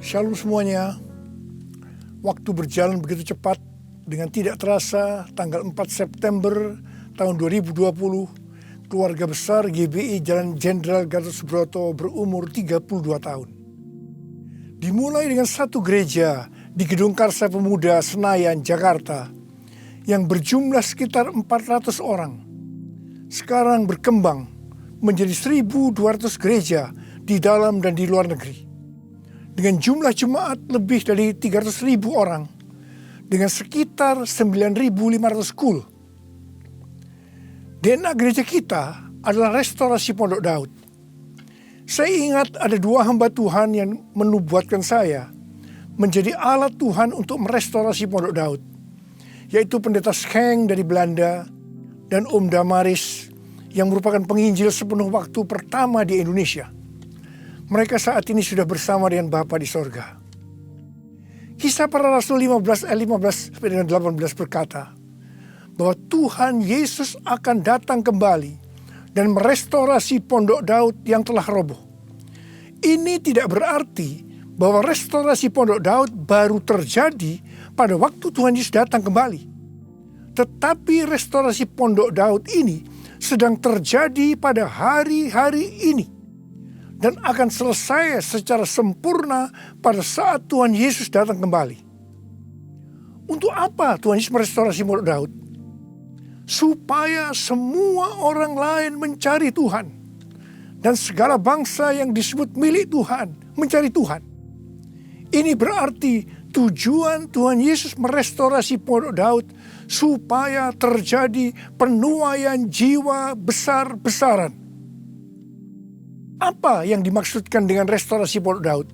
Shalom semuanya. Waktu berjalan begitu cepat. Dengan tidak terasa tanggal 4 September tahun 2020, keluarga besar GBI Jalan Jenderal Gatot Subroto berumur 32 tahun. Dimulai dengan satu gereja di Gedung Karsa Pemuda Senayan, Jakarta yang berjumlah sekitar 400 orang. Sekarang berkembang menjadi 1.200 gereja di dalam dan di luar negeri. Dengan jumlah jemaat lebih dari 300.000 orang, dengan sekitar 9.500 kul. DNA gereja kita adalah restorasi Pondok Daud. Saya ingat ada dua hamba Tuhan yang menubuatkan saya menjadi alat Tuhan untuk merestorasi Pondok Daud, yaitu Pendeta Scheng dari Belanda dan Om Damaris yang merupakan penginjil sepenuh waktu pertama di Indonesia. Mereka saat ini sudah bersama dengan Bapa di sorga. Kisah Para Rasul 15 ayat 15-18 berkata bahwa Tuhan Yesus akan datang kembali dan merestorasi Pondok Daud yang telah roboh. Ini tidak berarti bahwa restorasi Pondok Daud baru terjadi pada waktu Tuhan Yesus datang kembali. Tetapi restorasi Pondok Daud ini sedang terjadi pada hari-hari ini. Dan akan selesai secara sempurna pada saat Tuhan Yesus datang kembali. Untuk apa Tuhan Yesus merestorasi Pondok Daud? Supaya semua orang lain mencari Tuhan. Dan segala bangsa yang disebut milik Tuhan, mencari Tuhan. Ini berarti tujuan Tuhan Yesus merestorasi Pondok Daud supaya terjadi penuaian jiwa besar-besaran. Apa yang dimaksudkan dengan restorasi Pondok Daud?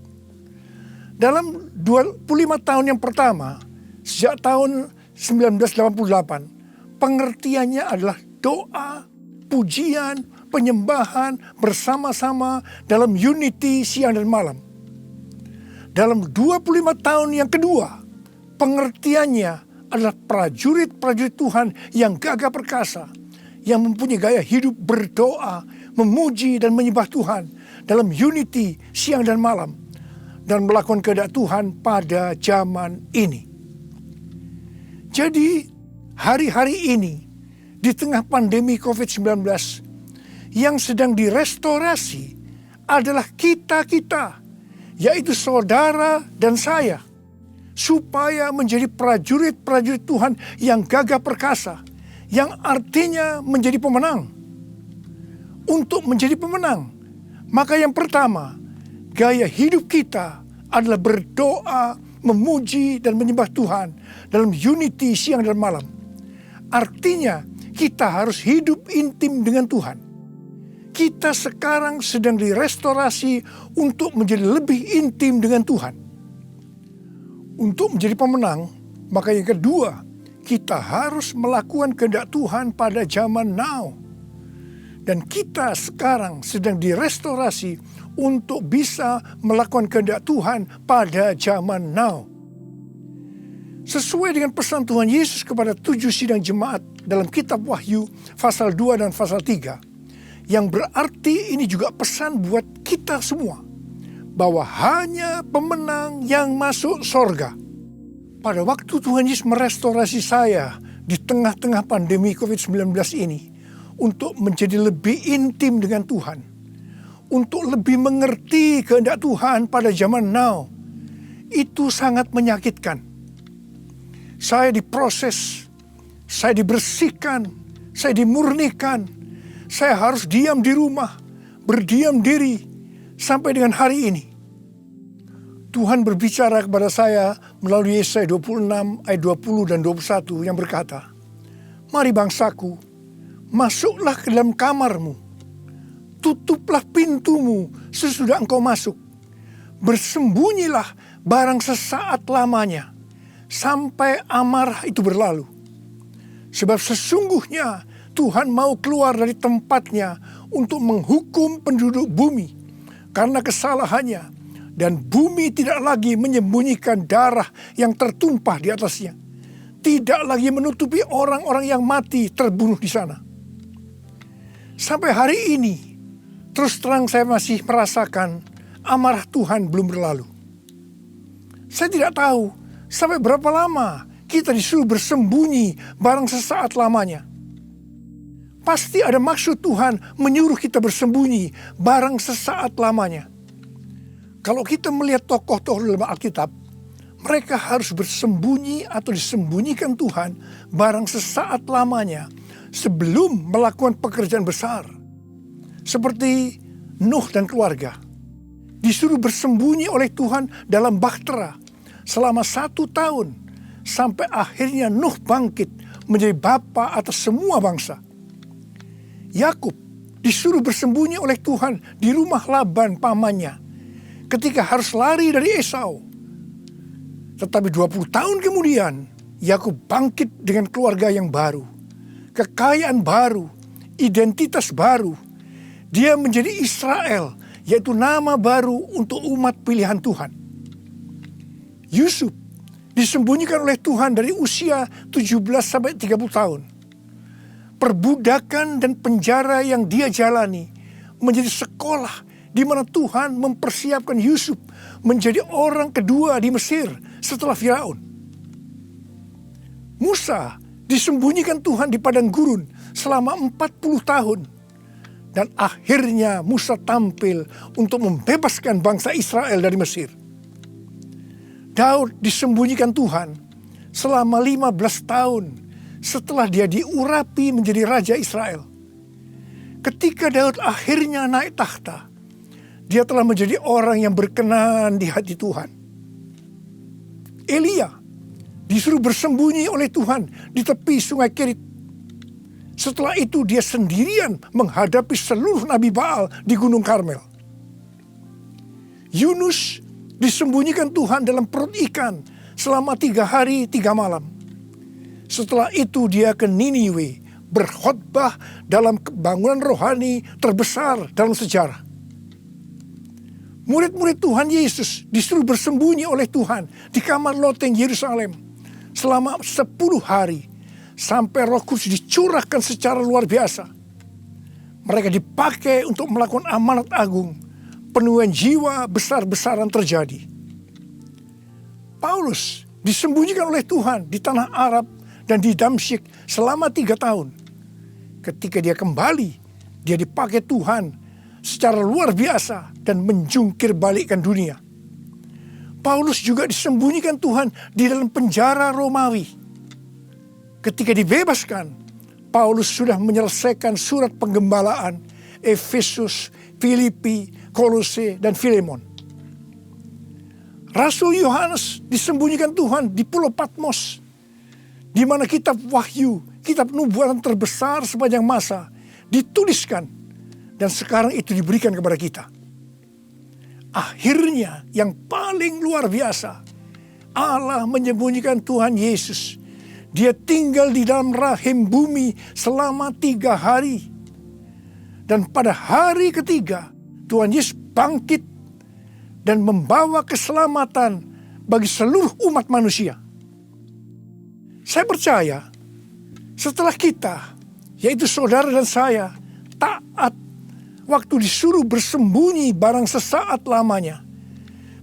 Dalam 25 tahun yang pertama, sejak tahun 1988, pengertiannya adalah doa, pujian, penyembahan bersama-sama dalam unity siang dan malam. Dalam 25 tahun yang kedua, pengertiannya adalah prajurit-prajurit Tuhan yang gagah perkasa, yang mempunyai gaya hidup berdoa, memuji dan menyembah Tuhan dalam unity siang dan malam, dan melakukan kehendak Tuhan pada zaman ini. Jadi hari-hari ini di tengah pandemi COVID-19 yang sedang direstorasi adalah kita-kita, yaitu saudara dan saya, supaya menjadi prajurit-prajurit Tuhan yang gagah perkasa, yang artinya menjadi pemenang. Untuk menjadi pemenang, maka yang pertama, gaya hidup kita adalah berdoa, memuji dan menyembah Tuhan dalam unity siang dan malam. Artinya kita harus hidup intim dengan Tuhan. Kita sekarang sedang direstorasi untuk menjadi lebih intim dengan Tuhan. Untuk menjadi pemenang, maka yang kedua, kita harus melakukan kehendak Tuhan pada zaman now. Dan kita sekarang sedang direstorasi untuk bisa melakukan kehendak Tuhan pada zaman now. Sesuai dengan pesan Tuhan Yesus kepada 7 sidang jemaat dalam kitab Wahyu pasal 2 dan pasal 3. Yang berarti ini juga pesan buat kita semua. Bahwa hanya pemenang yang masuk sorga. Pada waktu Tuhan Yesus merestorasi saya di tengah-tengah pandemi COVID-19 ini, untuk menjadi lebih intim dengan Tuhan, untuk lebih mengerti kehendak Tuhan pada zaman now, itu sangat menyakitkan. Saya diproses, saya dibersihkan, saya dimurnikan, saya harus diam di rumah, berdiam diri sampai dengan hari ini. Tuhan berbicara kepada saya melalui Yesaya 26 ayat 20 dan 21 yang berkata, "Mari bangsaku, masuklah ke dalam kamarmu, tutuplah pintumu sesudah engkau masuk, bersembunyilah barang sesaat lamanya, sampai amarah itu berlalu. Sebab sesungguhnya Tuhan mau keluar dari tempatnya untuk menghukum penduduk bumi karena kesalahannya, dan bumi tidak lagi menyembunyikan darah yang tertumpah di atasnya, tidak lagi menutupi orang-orang yang mati terbunuh di sana." Sampai hari ini, terus terang saya masih merasakan amarah Tuhan belum berlalu. Saya tidak tahu sampai berapa lama kita disuruh bersembunyi barang sesaat lamanya. Pasti ada maksud Tuhan menyuruh kita bersembunyi barang sesaat lamanya. Kalau kita melihat tokoh-tokoh dalam Alkitab, mereka harus bersembunyi atau disembunyikan Tuhan barang sesaat lamanya sebelum melakukan pekerjaan besar. Seperti Nuh dan keluarga. Disuruh bersembunyi oleh Tuhan dalam bahtera selama 1 tahun. Sampai akhirnya Nuh bangkit menjadi bapa atas semua bangsa. Yakub disuruh bersembunyi oleh Tuhan di rumah Laban pamannya ketika harus lari dari Esau. Tetapi 20 tahun kemudian, Yakub bangkit dengan keluarga yang baru, kekayaan baru, identitas baru. Dia menjadi Israel, yaitu nama baru untuk umat pilihan Tuhan. Yusuf disembunyikan oleh Tuhan dari usia 17 sampai 30 tahun. Perbudakan dan penjara yang dia jalani menjadi sekolah di mana Tuhan mempersiapkan Yusuf menjadi orang kedua di Mesir setelah Firaun. Musa disembunyikan Tuhan di padang gurun selama 40 tahun. Dan akhirnya Musa tampil untuk membebaskan bangsa Israel dari Mesir. Daud disembunyikan Tuhan selama 15 tahun setelah dia diurapi menjadi raja Israel. Ketika Daud akhirnya naik takhta, dia telah menjadi orang yang berkenan di hati Tuhan. Elia disuruh bersembunyi oleh Tuhan di tepi sungai Kerit. Setelah itu dia sendirian menghadapi seluruh Nabi Baal di Gunung Karmel. Yunus disembunyikan Tuhan dalam perut ikan selama 3 hari 3 malam. Setelah itu dia ke Niniwe berkhotbah dalam kebangunan rohani terbesar dalam sejarah. Murid-murid Tuhan Yesus disuruh bersembunyi oleh Tuhan di kamar loteng Yerusalem selama 10 hari sampai Roh Kudus dicurahkan secara luar biasa. Mereka dipakai untuk melakukan amanat agung, penuaian jiwa besar-besaran terjadi. Paulus disembunyikan oleh Tuhan di tanah Arab dan di Damsyik selama 3 tahun. Ketika dia kembali, dia dipakai Tuhan secara luar biasa dan menjungkir balikkan dunia. Paulus juga disembunyikan Tuhan di dalam penjara Romawi. Ketika dibebaskan, Paulus sudah menyelesaikan surat penggembalaan Efesus, Filipi, Kolose, dan Filemon. Rasul Yohanes disembunyikan Tuhan di Pulau Patmos, di mana kitab Wahyu, kitab nubuatan terbesar sepanjang masa, dituliskan dan sekarang itu diberikan kepada kita. Akhirnya yang paling luar biasa, Allah menyembunyikan Tuhan Yesus. Dia tinggal di dalam rahim bumi selama 3 hari. Dan pada hari ketiga, Tuhan Yesus bangkit dan membawa keselamatan bagi seluruh umat manusia. Saya percaya setelah kita, yaitu saudara dan saya, taat waktu disuruh bersembunyi barang sesaat lamanya.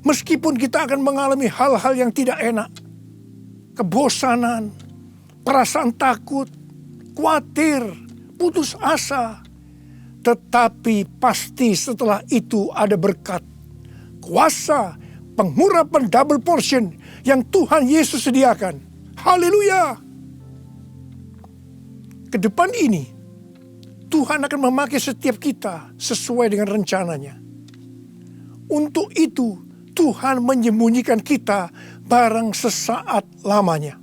Meskipun kita akan mengalami hal-hal yang tidak enak, kebosanan, perasaan takut, khawatir, putus asa. Tetapi pasti setelah itu ada berkat, kuasa, pengurapan double portion yang Tuhan Yesus sediakan. Haleluya! Ke depan ini, Tuhan akan memakai setiap kita sesuai dengan rencananya. Untuk itu, Tuhan menyembunyikan kita barang sesaat lamanya.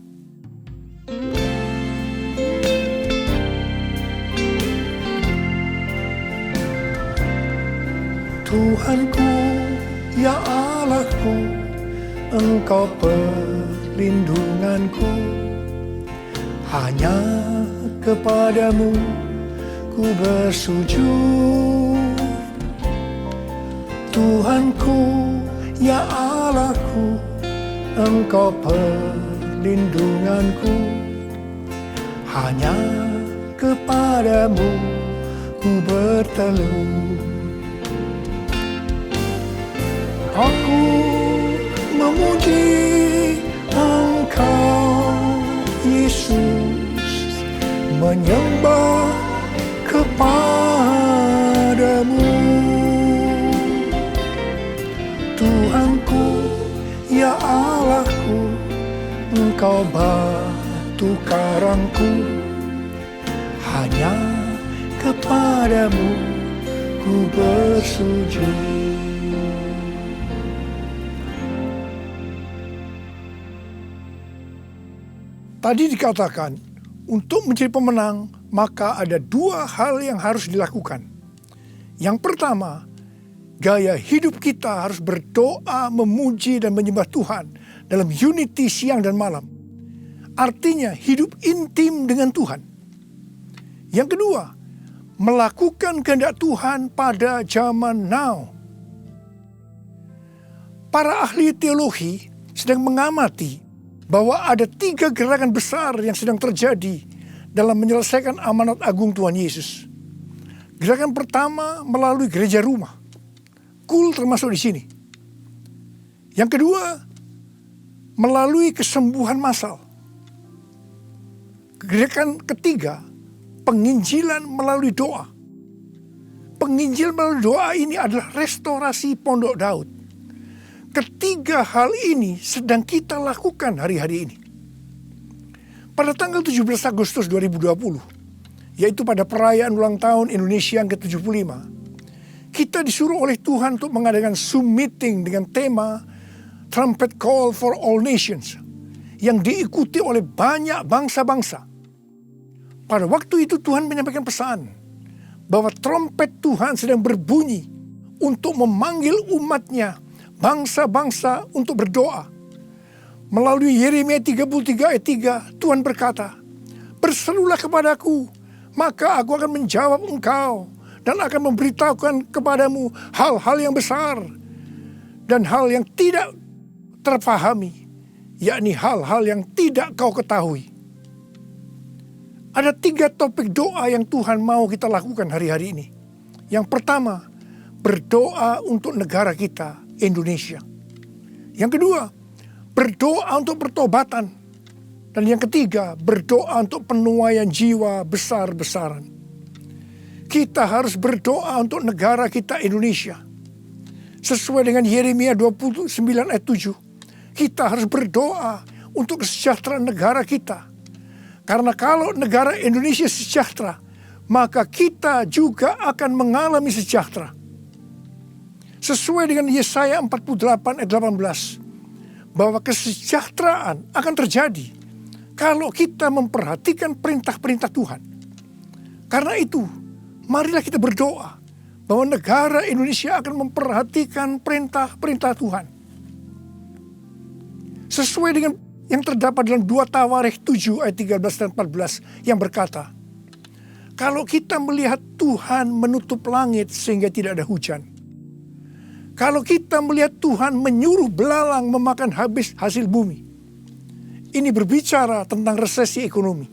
Tuhanku, ya Allahku, Engkau perlindunganku. Hanya kepadamu ku bersujud. Tuhanku, ya Allahku, Engkau perlindunganku. Hanya kepadamu ku bertelut. Aku memuji menyembah kepadamu. Tuhanku, ya Allahku, Engkau batu karangku, hanya kepadamu ku bersujud. Tadi dikatakan, untuk menjadi pemenang, maka ada dua hal yang harus dilakukan. Yang pertama, gaya hidup kita harus berdoa, memuji, dan menyembah Tuhan dalam unity siang dan malam. Artinya hidup intim dengan Tuhan. Yang kedua, melakukan kehendak Tuhan pada zaman now. Para ahli teologi sedang mengamati bahwa ada 3 gerakan besar yang sedang terjadi dalam menyelesaikan amanat agung Tuhan Yesus. Gerakan pertama melalui gereja rumah. Kul termasuk di sini. Yang kedua, melalui kesembuhan massal. Gerakan ketiga, penginjilan melalui doa. Penginjilan melalui doa ini adalah restorasi Pondok Daud. Ketiga hal ini sedang kita lakukan hari-hari ini. Pada tanggal 17 Agustus 2020, yaitu pada perayaan ulang tahun Indonesia yang ke-75, kita disuruh oleh Tuhan untuk mengadakan Zoom meeting dengan tema Trumpet Call for All Nations yang diikuti oleh banyak bangsa-bangsa. Pada waktu itu Tuhan menyampaikan pesan bahwa trompet Tuhan sedang berbunyi untuk memanggil umatnya, bangsa-bangsa untuk berdoa. Melalui Yeremia 33 ayat 3, Tuhan berkata, "Berserulah kepadaku, maka aku akan menjawab engkau dan akan memberitahukan kepadamu hal-hal yang besar dan hal yang tidak terpahami, yakni hal-hal yang tidak kau ketahui." Ada 3 topik doa yang Tuhan mau kita lakukan hari-hari ini. Yang pertama, berdoa untuk negara kita, Indonesia. Yang kedua, berdoa untuk pertobatan. Dan yang ketiga, berdoa untuk penuaian jiwa besar-besaran. Kita harus berdoa untuk negara kita, Indonesia. Sesuai dengan Yeremia 29 ayat 7, kita harus berdoa untuk kesejahteraan negara kita. Karena kalau negara Indonesia sejahtera, maka kita juga akan mengalami sejahtera. Sesuai dengan Yesaya 48 ayat 18, bahwa kesejahteraan akan terjadi kalau kita memperhatikan perintah-perintah Tuhan. Karena itu, marilah kita berdoa bahwa negara Indonesia akan memperhatikan perintah-perintah Tuhan. Sesuai dengan yang terdapat dalam 2 Tawarikh 7 ayat 13 dan 14 yang berkata, kalau kita melihat Tuhan menutup langit sehingga tidak ada hujan, kalau kita melihat Tuhan menyuruh belalang memakan habis hasil bumi, ini berbicara tentang resesi ekonomi.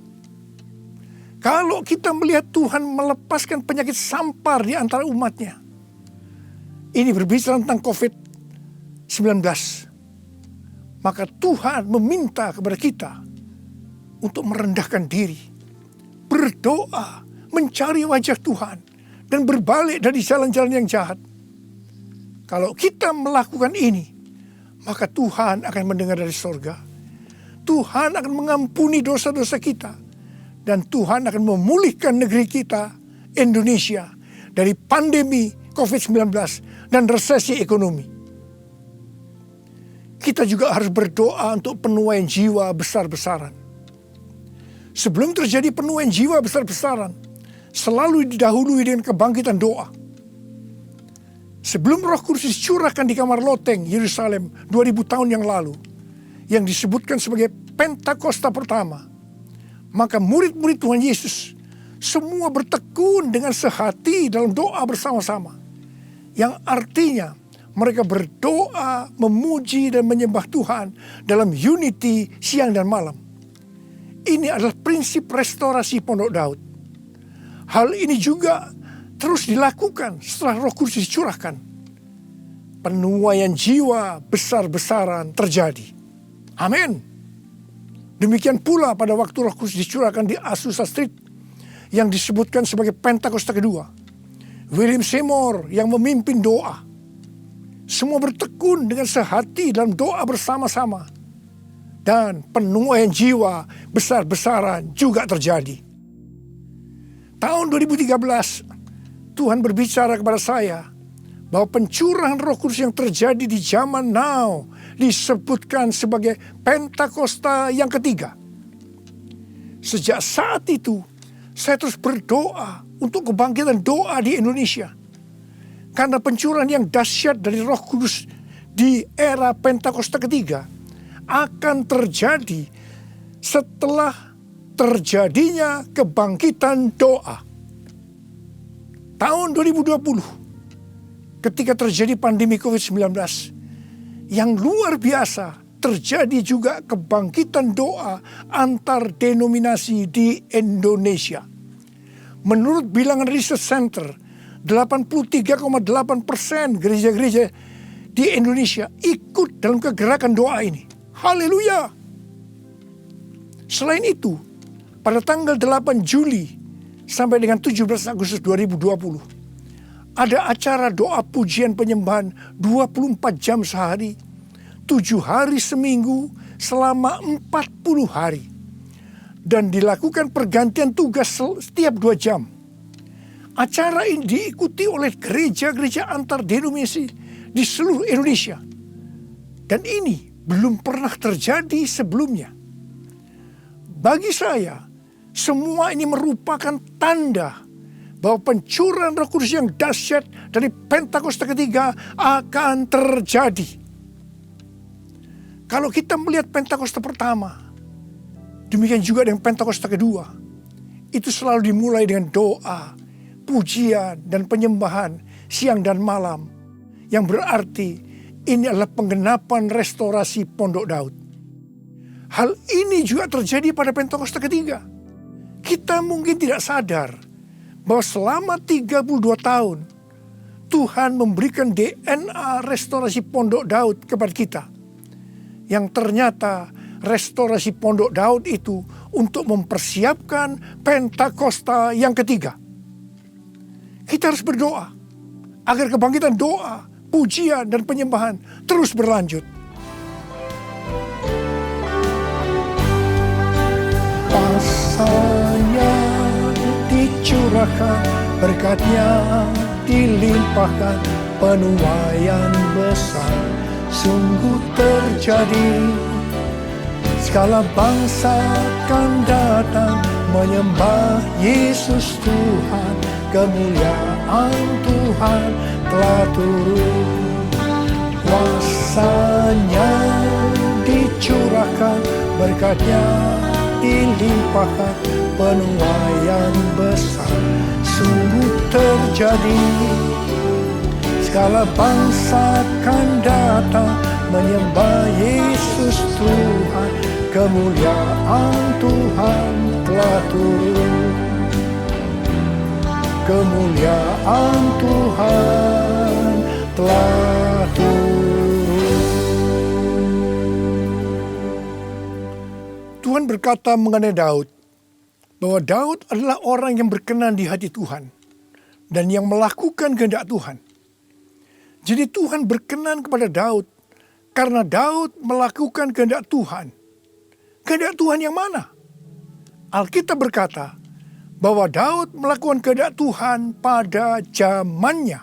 Kalau kita melihat Tuhan melepaskan penyakit sampar di antara umatnya, ini berbicara tentang COVID-19. Maka Tuhan meminta kepada kita untuk merendahkan diri, berdoa, mencari wajah Tuhan, dan berbalik dari jalan-jalan yang jahat. Kalau kita melakukan ini, maka Tuhan akan mendengar dari sorga. Tuhan akan mengampuni dosa-dosa kita. Dan Tuhan akan memulihkan negeri kita, Indonesia, dari pandemi COVID-19 dan resesi ekonomi. Kita juga harus berdoa untuk penuaian jiwa besar-besaran. Sebelum terjadi penuaian jiwa besar-besaran, selalu didahului dengan kebangkitan doa. Sebelum Roh Kudus dicurahkan di kamar loteng Yerusalem 2000 tahun yang lalu, yang disebutkan sebagai Pentakosta pertama, maka murid-murid Tuhan Yesus semua bertekun dengan sehati dalam doa bersama-sama, yang artinya mereka berdoa, memuji dan menyembah Tuhan dalam unity siang dan malam. Ini adalah prinsip restorasi Pondok Daud. Hal ini juga terus dilakukan setelah Roh Kudus dicurahkan. Penuaian jiwa besar-besaran terjadi. Amin. Demikian pula pada waktu Roh Kudus dicurahkan di Azusa Street yang disebutkan sebagai Pentakosta kedua. William Seymour yang memimpin doa. Semua bertekun dengan sehati dalam doa bersama-sama. Dan penuaian jiwa besar-besaran juga terjadi. Tahun 2013, Tuhan berbicara kepada saya bahwa pencurahan Roh Kudus yang terjadi di zaman now disebutkan sebagai Pentakosta yang ketiga. Sejak saat itu, saya terus berdoa untuk kebangkitan doa di Indonesia. Karena pencurahan yang dahsyat dari Roh Kudus di era Pentakosta ketiga akan terjadi setelah terjadinya kebangkitan doa. Tahun 2020, ketika terjadi pandemi COVID-19, yang luar biasa, terjadi juga kebangkitan doa antar denominasi di Indonesia. Menurut bilangan Research Center, 83,8% gereja-gereja di Indonesia ikut dalam kegerakan doa ini. Haleluya! Selain itu, pada tanggal 8 Juli sampai dengan 17 Agustus 2020, ada acara doa pujian penyembahan 24 jam sehari, 7 hari seminggu, selama 40 hari. Dan dilakukan pergantian tugas setiap 2 jam. Acara ini diikuti oleh gereja-gereja antar denominasi di seluruh Indonesia. Dan ini belum pernah terjadi sebelumnya. Bagi saya, semua ini merupakan tanda bahwa pencurahan Roh Kudus yang dahsyat dari Pentakosta ketiga akan terjadi. Kalau kita melihat Pentakosta pertama, demikian juga dengan Pentakosta kedua, itu selalu dimulai dengan doa, pujian, dan penyembahan siang dan malam. Yang berarti ini adalah penggenapan restorasi Pondok Daud. Hal ini juga terjadi pada Pentakosta ketiga. Kita mungkin tidak sadar bahwa selama 32 tahun Tuhan memberikan DNA restorasi Pondok Daud kepada kita. Yang ternyata restorasi Pondok Daud itu untuk mempersiapkan Pentakosta yang ketiga. Kita harus berdoa agar kebangkitan doa, pujian, dan penyembahan terus berlanjut. Pasanya dicurahkan, berkatnya dilimpahkan, penuaian besar sungguh terjadi. Segala bangsa akan datang menyembah Yesus Tuhan, kemuliaan Tuhan telah turun. Kuasanya dicurahkan, berkatnya dilimpahkan, penuaian besar sungguh terjadi. Segala bangsa akan datang menyembah Yesus Tuhan, kemuliaan Tuhan telah turun. Kemuliaan Tuhan telah turun. Tuhan berkata mengenai Daud, bahwa Daud adalah orang yang berkenan di hati Tuhan dan yang melakukan kehendak Tuhan. Jadi Tuhan berkenan kepada Daud karena Daud melakukan kehendak Tuhan. Kehendak Tuhan yang mana? Alkitab berkata bahwa Daud melakukan kehendak Tuhan pada zamannya.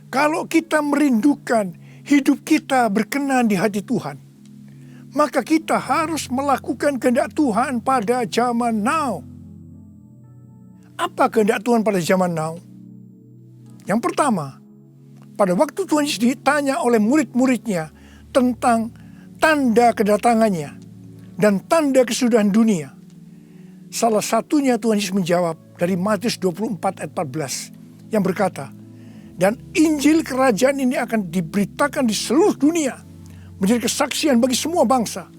Kalau kita merindukan hidup kita berkenan di hati Tuhan, maka kita harus melakukan kehendak Tuhan pada zaman now. Apa kehendak Tuhan pada zaman now? Yang pertama, pada waktu Tuhan Yesus ditanya oleh murid-muridnya tentang tanda kedatangannya dan tanda kesudahan dunia, salah satunya Tuhan Yesus menjawab dari Matius 24 ayat 14 yang berkata, dan Injil kerajaan ini akan diberitakan di seluruh dunia menjadi kesaksian bagi semua bangsa.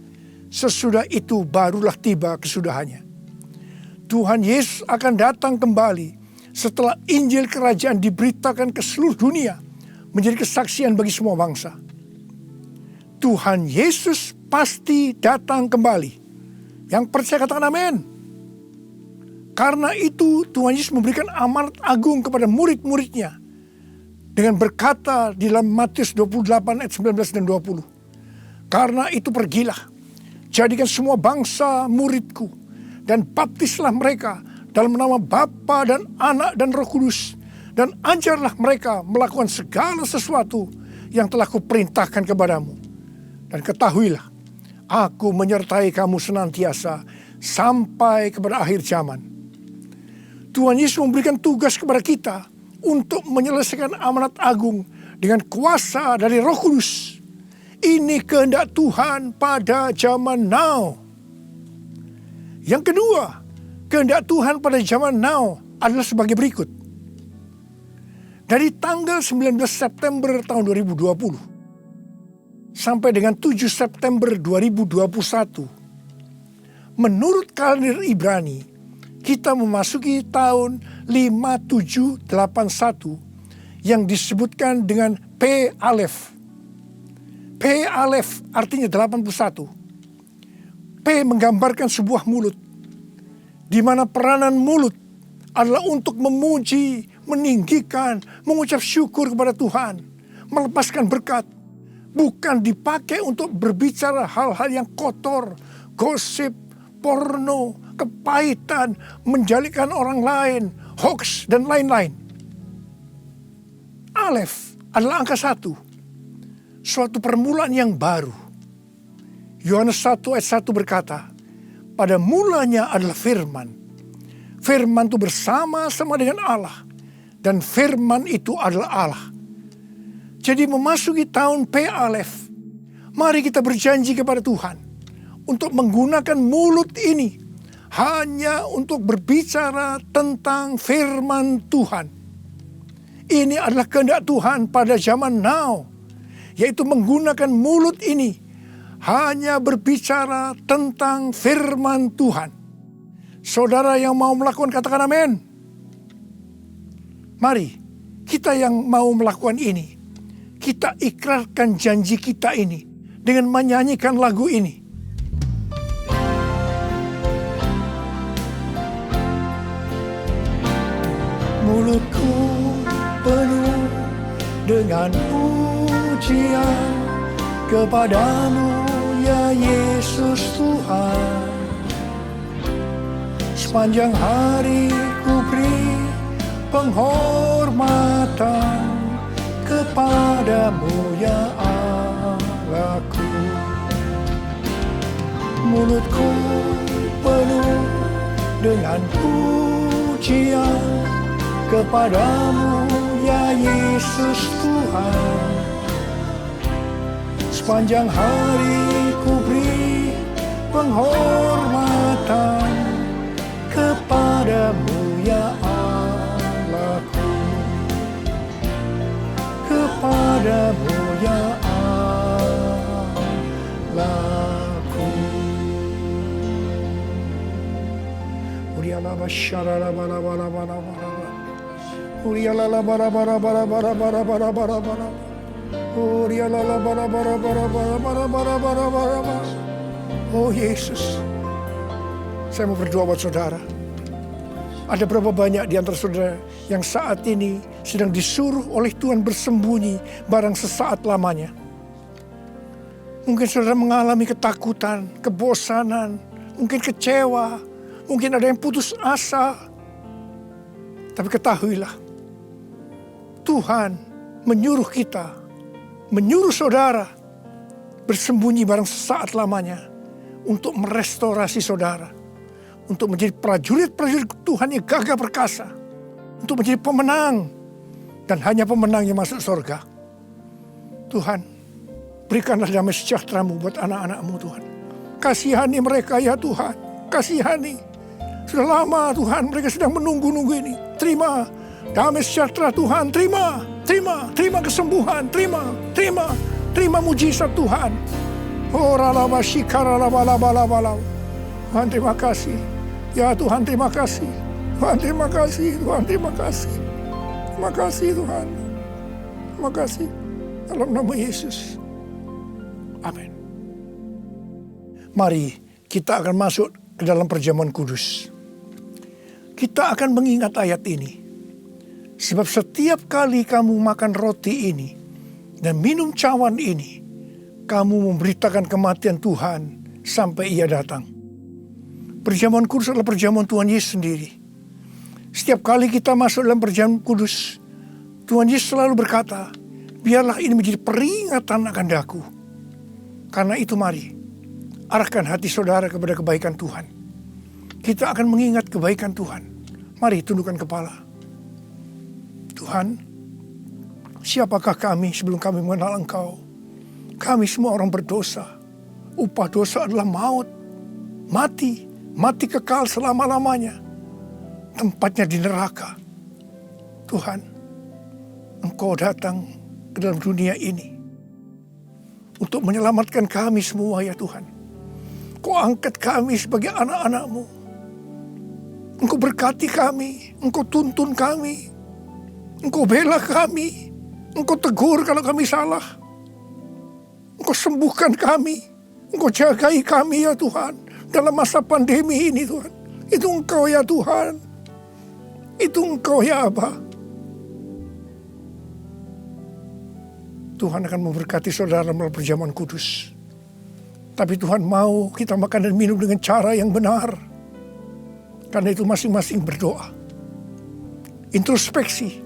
Sesudah itu barulah tiba kesudahannya. Tuhan Yesus akan datang kembali setelah Injil kerajaan diberitakan ke seluruh dunia menjadi kesaksian bagi semua bangsa. Tuhan Yesus pasti datang kembali. Yang percaya katakan amin. Karena itu Tuhan Yesus memberikan amanat agung kepada murid-muridnya dengan berkata di dalam Matius 28 ayat 19 dan 20. Karena itu pergilah, jadikan semua bangsa muridku dan baptislah mereka dalam nama Bapa dan Anak dan Roh Kudus, dan ajarlah mereka melakukan segala sesuatu yang telah kuperintahkan kepadamu. Dan ketahuilah, aku menyertai kamu senantiasa sampai kepada akhir zaman. Tuhan Yesus memberikan tugas kepada kita untuk menyelesaikan amanat agung dengan kuasa dari Roh Kudus. Ini kehendak Tuhan pada zaman now. Yang kedua, kehendak Tuhan pada zaman now adalah sebagai berikut. Dari tanggal 19 September tahun 2020 sampai dengan 7 September 2021, menurut kalender Ibrani, kita memasuki tahun 5781 yang disebutkan dengan P Alef. P Alef artinya 81. P menggambarkan sebuah mulut, di mana peranan mulut adalah untuk memuji, meninggikan, mengucap syukur kepada Tuhan, melepaskan berkat, bukan dipakai untuk berbicara hal-hal yang kotor, gosip, porno, kepahitan, menjalikan orang lain, hoax, dan lain-lain. Alef adalah angka 1, suatu permulaan yang baru. Yohanes 1 ayat 1 berkata, pada mulanya adalah firman. Firman itu bersama-sama dengan Allah, dan firman itu adalah Allah. Jadi memasuki tahun P Alef, mari kita berjanji kepada Tuhan untuk menggunakan mulut ini hanya untuk berbicara tentang firman Tuhan. Ini adalah kehendak Tuhan pada zaman now, yaitu menggunakan mulut ini hanya berbicara tentang firman Tuhan. Saudara yang mau melakukan, katakan amin. Mari kita yang mau melakukan ini, kita ikrarkan janji kita ini dengan menyanyikan lagu ini. Mulutku penuh dengan pujian kepadamu ya Yesus Tuhan. Sepanjang hari ku beri penghormatan kepadamu ya Allahku. Mulutku penuh dengan pujian kepadamu ya Yesus Tuhan. Sepanjang hari ku beri penghormatan kepadamu ya Allahku. Kepadamu ya Allahku. Uriala basyarala bala bala bala bala. Uriala bara bara bara bara bara bara bara bara. Uriala bara bara bara bara bara bara bara bara. Oh Yesus, saya mau berdoa buat saudara. Ada berapa banyak di antara saudara yang saat ini sedang disuruh oleh Tuhan bersembunyi barang sesaat lamanya. Mungkin saudara mengalami ketakutan, kebosanan, mungkin kecewa, mungkin ada yang putus asa. Tapi ketahuilah, Tuhan menyuruh kita, menyuruh saudara bersembunyi barang sesaat lamanya untuk merestorasi saudara, untuk menjadi prajurit-prajurit Tuhan yang gagah perkasa, untuk menjadi pemenang, dan hanya pemenang yang masuk surga. Tuhan, berikanlah damai sejahtera-Mu buat anak-anak-Mu Tuhan. Kasihani mereka ya Tuhan, kasihani. Sudah lama Tuhan mereka sedang menunggu-nunggu ini. Terima damai sejahtera Tuhan, terima kesembuhan, terima mujizat Tuhan. Oh ralabashikarabalabalabalau. Tuhan terima kasih. Ya Tuhan terima kasih. Tuhan terima kasih. Tuhan terima kasih. Terima kasih Tuhan. Terima kasih. Dalam nama Yesus. Amin. Mari kita akan masuk ke dalam perjamuan kudus. kita akan mengingat ayat ini. Sebab setiap kali kamu makan roti ini dan minum cawan ini, kamu memberitakan kematian Tuhan sampai ia datang. Perjamuan kudus adalah perjamuan Tuhan Yesus sendiri. Setiap kali kita masuk dalam perjamuan kudus, Tuhan Yesus selalu berkata, biarlah ini menjadi peringatan akan daku. Karena itu mari, arahkan hati saudara kepada kebaikan Tuhan. Kita akan mengingat kebaikan Tuhan. Mari tundukkan kepala. Tuhan, siapakah kami sebelum kami mengenal Engkau? Kami semua orang berdosa. Upah dosa adalah maut. Mati kekal selama-lamanya. Tempatnya di neraka. Tuhan, Engkau datang ke dalam dunia ini untuk menyelamatkan kami semua ya Tuhan. Kau angkat kami sebagai anak-anak-Mu. Engkau berkati kami, Engkau tuntun kami, Engkau bela kami, Engkau tegur kalau kami salah. Engkau sembuhkan kami, Engkau jagai kami ya Tuhan. Dalam masa pandemi ini Tuhan. Itu Engkau ya Tuhan. Itu Engkau ya Aba. Tuhan akan memberkati saudara melalui perjamuan kudus. Tapi Tuhan mau kita makan dan minum dengan cara yang benar. Karena itu masing-masing berdoa. Introspeksi.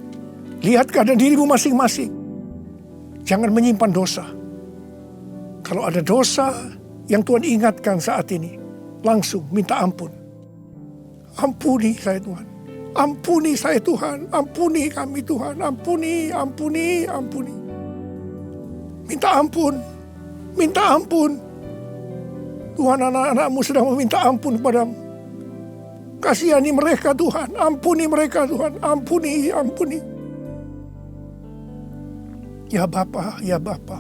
Lihat keadaan dirimu masing-masing. Jangan menyimpan dosa. Kalau ada dosa yang Tuhan ingatkan saat ini, langsung minta ampun. Ampuni saya Tuhan. Ampuni saya Tuhan. Ampuni kami Tuhan. Ampuni. Minta ampun. Minta ampun. Tuhan, anak-anak-Mu sedang meminta ampun kepadamu. Kasihani mereka Tuhan. Ampuni mereka Tuhan. Ampuni. Ya Bapa, ya Bapa.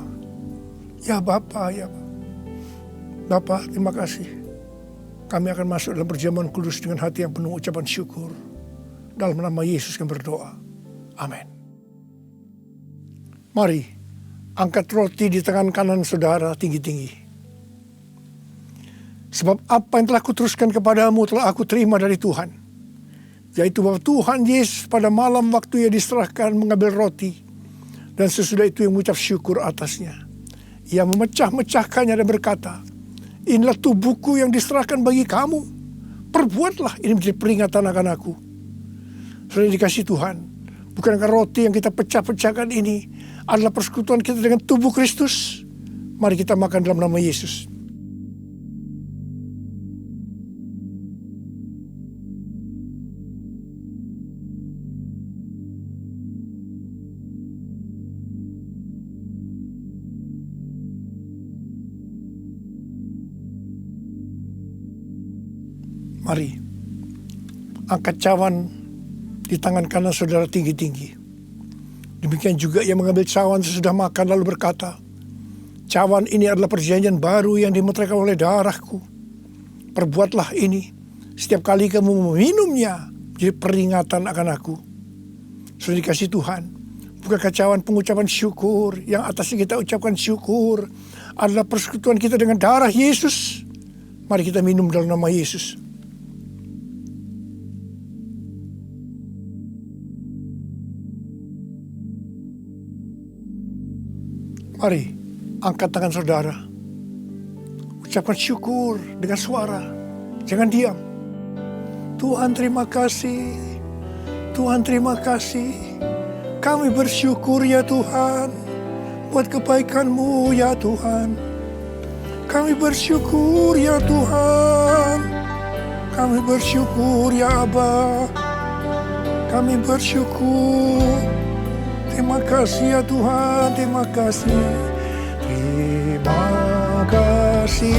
Ya Bapa, ya Bapa. Bapa, terima kasih. Kami akan masuk dalam perjamuan kudus dengan hati yang penuh ucapan syukur. Dalam nama Yesus kami berdoa. Amin. Mari, angkat roti di tangan kanan saudara tinggi-tinggi. Sebab apa yang telah kuteruskan kepadamu telah aku terima dari Tuhan. Yaitu bahwa Tuhan Yesus pada malam waktu ia diserahkan mengambil roti. Dan sesudah itu yang mengucap syukur atasnya. Ia memecah-mecahkannya dan berkata, inilah tubuhku yang diserahkan bagi kamu. Perbuatlah ini menjadi peringatan akan aku. Sudah dikasih Tuhan. Bukankah roti yang kita pecah-pecahkan ini adalah persekutuan kita dengan tubuh Kristus? Mari kita makan dalam nama Yesus. Mari, angkat cawan di tangan kanan saudara tinggi-tinggi. Demikian juga ia mengambil cawan sesudah makan lalu berkata, cawan ini adalah perjanjian baru yang dimeteraikan oleh darahku. Perbuatlah ini setiap kali kamu meminumnya, jadi peringatan akan aku. Sudah dikasih Tuhan, bukankah cawan pengucapan syukur yang atasnya kita ucapkan syukur adalah persekutuan kita dengan darah Yesus. Mari kita minum dalam nama Yesus. Mari, angkat tangan saudara. Ucapkan syukur dengan suara. Jangan diam. Tuhan terima kasih. Tuhan terima kasih. Kami bersyukur ya Tuhan. Buat kebaikan-Mu ya Tuhan. Kami bersyukur ya Tuhan. Kami bersyukur ya Aba. Kami bersyukur. Terima kasih ya Tuhan, terima kasih. Terima kasih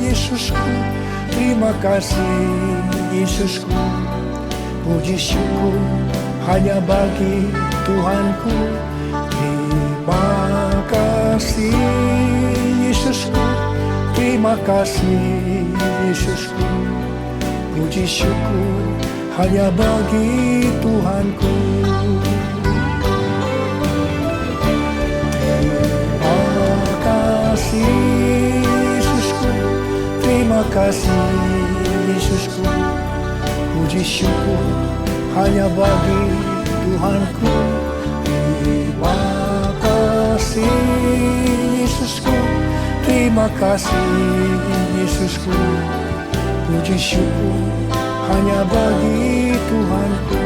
Yesusku. Terima kasih Yesusku. Puji syukur hanya bagi Tuhanku. Terima kasih Yesusku. Terima kasih Yesusku. Puji syukur hanya bagi Tuhanku. Yesusku, terima kasih Yesusku. Puji syukur hanya bagi Tuhanku. Terima kasih Yesusku, terima kasih Yesusku. Puji syukur hanya bagi Tuhanku.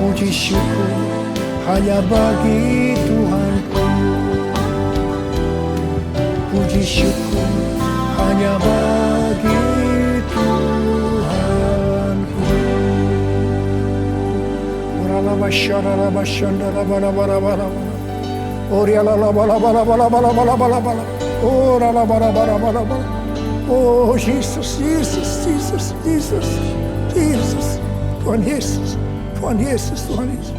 Puji syukur hanya bagi Tuhanku. Puji syukur hanya bagi Tuhanku. Oh Jesus, Jesus, Jesus, Jesus, Jesus. Tuhan Yesus, Tuhan Yesus, Tuhan Yesus.